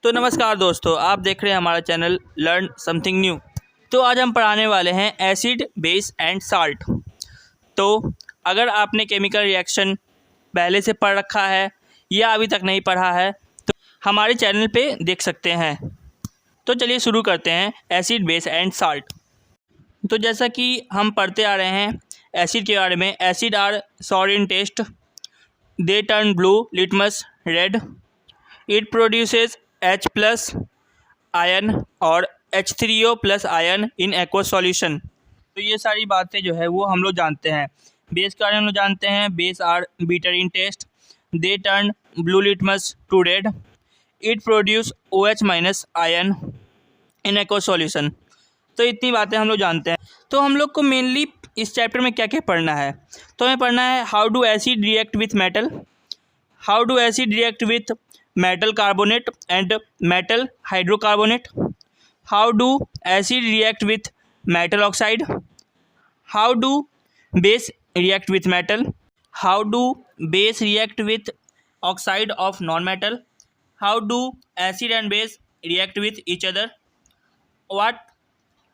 तो नमस्कार दोस्तों, आप देख रहे हैं हमारा चैनल लर्न समथिंग न्यू। तो आज हम पढ़ाने वाले हैं एसिड, बेस एंड साल्ट। तो अगर आपने केमिकल रिएक्शन पहले से पढ़ रखा है या अभी तक नहीं पढ़ा है तो हमारे चैनल पे देख सकते हैं। तो चलिए शुरू करते हैं एसिड, बेस एंड साल्ट। तो जैसा कि हम पढ़ते आ रहे हैं एसिड के बारे में, acid are sour in taste, they turn blue, litmus red, it produces H plus ion और H3O plus ion in aqueous solution. तो ये सारी बातें जो है वो हम लोग जानते हैं। बेस के बारे में हम लोग जानते हैं, base are bitter in taste, they turn blue litmus to red, it produce OH minus ion in aqueous solution. तो इतनी बातें हम लोग जानते हैं। तो हम लोग को मेनली इस चैप्टर में क्या क्या पढ़ना है, तो हमें पढ़ना है how do acid react with metal, how do acid react with metal carbonate and metal hydrocarbonate, how do acid react with metal oxide, how do base react with metal, how do base react with oxide of non-metal, how do acid and base react with each other, what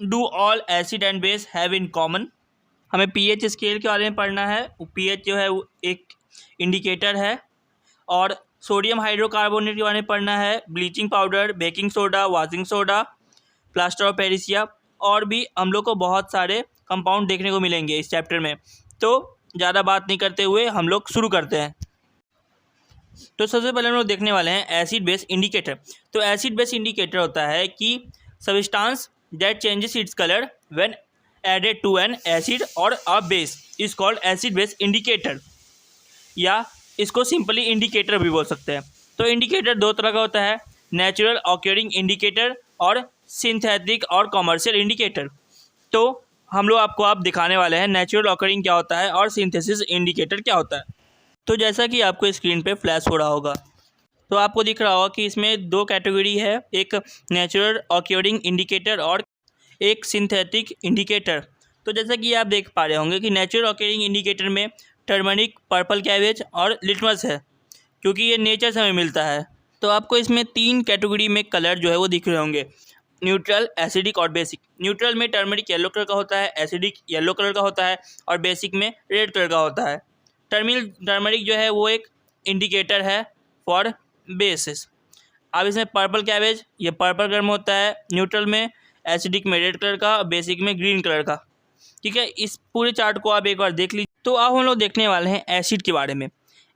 do all acid and base have in common। हमें pH scale के बारे में पढ़ना है। pH जो है वो एक इंडिकेटर है। और सोडियम हाइड्रोकार्बोनेट के बारे में पढ़ना है, bleaching powder, baking soda, washing soda, plaster of पेरिसिया, और भी हम लोग को बहुत सारे कंपाउंड देखने को मिलेंगे इस चैप्टर में। तो ज़्यादा बात नहीं करते हुए हम लोग शुरू करते हैं। तो सबसे पहले हम लोग देखने वाले हैं एसिड बेस इंडिकेटर। तो एसिड बेस इंडिकेटर होता है कि substance that changes its colour when added to an acid और a base is called acid base indicator, या इसको सिंपली इंडिकेटर भी बोल सकते हैं। तो इंडिकेटर दो तरह का होता है, नेचुरल ऑक्योरिंग इंडिकेटर और सिंथेटिक और कमर्शियल इंडिकेटर। तो हम लोग आपको दिखाने वाले हैं नेचुरल ऑक्योरिंग क्या होता है और सिंथेसिस इंडिकेटर क्या होता है। तो जैसा कि आपको स्क्रीन पे फ्लैश हो रहा होगा, तो आपको दिख रहा होगा कि इसमें दो कैटेगरी है, एक नेचुरल ऑक्योरिंग इंडिकेटर और एक सिंथेटिक इंडिकेटर। तो जैसा कि आप देख पा रहे होंगे कि नेचुरल ऑक्योरिंग इंडिकेटर में टर्मरिक, पर्पल कैबेज और लिटमस है, क्योंकि ये नेचर से हमें मिलता है। तो आपको इसमें तीन कैटेगरी में कलर जो है वो दिख रहे होंगे, न्यूट्रल, एसिडिक और बेसिक। न्यूट्रल में टर्मरिक येलो कलर का होता है, एसिडिक येलो कलर का होता है और बेसिक में रेड कलर का होता है। टर्मरिक जो है वो एक इंडिकेटर है फॉर बेसिस। अब इसमें पर्पल कैबेज, ये पर्पल कलर में होता है न्यूट्रल में, एसिडिक में रेड कलर का, बेसिक में ग्रीन कलर का। ठीक है, इस पूरे चार्ट को आप एक बार देख लीजिए। तो अब हम लोग देखने वाले हैं एसिड के बारे में।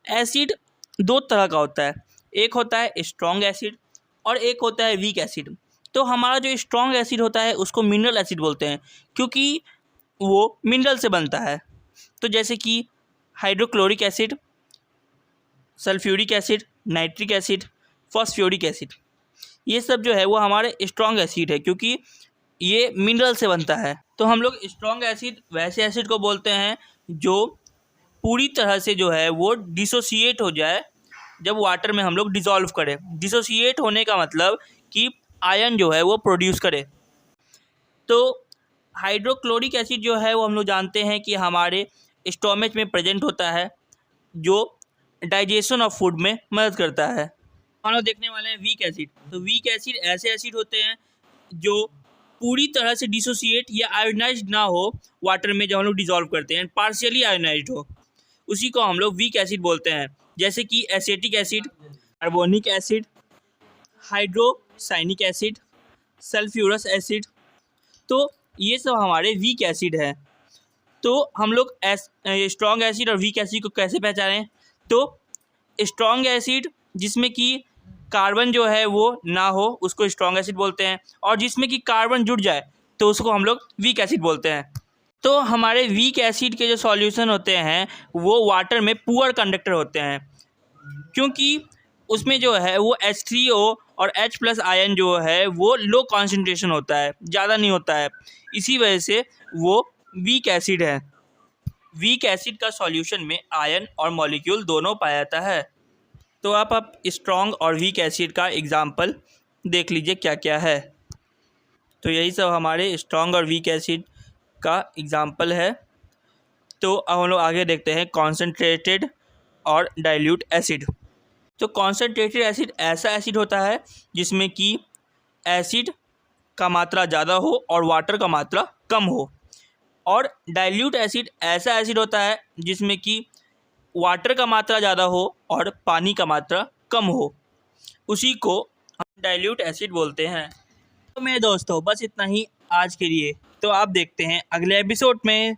एसिड दो तरह का होता है, एक होता है स्ट्रॉन्ग एसिड और एक होता है वीक एसिड। तो हमारा जो स्ट्रॉन्ग एसिड होता है उसको मिनरल एसिड बोलते हैं, क्योंकि वो मिनरल से बनता है। तो जैसे कि hydrochloric acid, sulphuric acid, nitric acid, phosphoric acid, ये सब जो है वो हमारे स्ट्रॉन्ग एसिड है, क्योंकि ये मिनरल से बनता है। तो हम लोग स्ट्रॉन्ग एसिड वैसे एसिड को बोलते हैं जो पूरी तरह से जो है वो डिसोसिएट हो जाए जब वाटर में हम लोग डिसॉल्व करें। डिसोसिएट होने का मतलब कि आयन जो है वो प्रोड्यूस करे। तो हाइड्रोक्लोरिक एसिड जो है वो हम लोग जानते हैं कि हमारे स्टोमच में प्रेजेंट होता है, जो डाइजेशन ऑफ फूड में मदद करता है। हम लोग देखने वाले हैं वीक एसिड। तो वीक एसिड ऐसे एसिड होते हैं जो पूरी तरह से डिसोसिएट या आयोनाइज्ड ना हो वाटर में, जब हम लोग डिसॉल्व करते हैं पार्शियली आयोनाइज्ड हो, उसी को हम लोग वीक एसिड बोलते हैं। जैसे कि acetic acid, carbonic acid, hydrocyanic acid, sulphurous acid. तो ये सब हमारे वीक एसिड हैं। तो हम लोग स्ट्रॉन्ग एसिड और वीक एसिड को कैसे पहचानें? तो स्ट्रॉन्ग एसिड जिसमें कि कार्बन जो है वो ना हो उसको स्ट्रॉन्ग एसिड बोलते हैं, और जिसमें कि कार्बन जुड़ जाए तो उसको हम लोग वीक एसिड बोलते हैं। तो हमारे वीक एसिड के जो सॉल्यूशन होते हैं वो वाटर में पुअर कंडक्टर होते हैं, क्योंकि उसमें जो है वो H3O और H प्लस आयन जो है वो लो कॉन्सेंट्रेशन होता है, ज़्यादा नहीं होता है, इसी वजह से वो वीक एसिड है। वीक एसिड का सॉल्यूशन में आयन और मॉलिक्यूल दोनों पाया जाता है। तो आप स्ट्रॉन्ग और वीक एसिड का एग्जाम्पल देख लीजिए क्या क्या है। तो यही सब हमारे स्ट्रॉन्ग और वीक एसिड का एग्जाम्पल है। तो अब हम लोग आगे देखते हैं कॉन्सेंट्रेटेड और डाइल्यूट एसिड। तो कॉन्सेंट्रेटेड एसिड ऐसा एसिड होता है जिसमें कि एसिड का मात्रा ज़्यादा हो और वाटर का मात्रा कम हो। और डाइल्यूट एसिड ऐसा एसिड होता है जिसमें कि वाटर का मात्रा ज़्यादा हो और पानी का मात्रा कम हो, उसी को हम डाइल्यूट एसिड बोलते हैं। तो मेरे दोस्तों बस इतना ही आज के लिए। तो आप देखते हैं अगले एपिसोड में।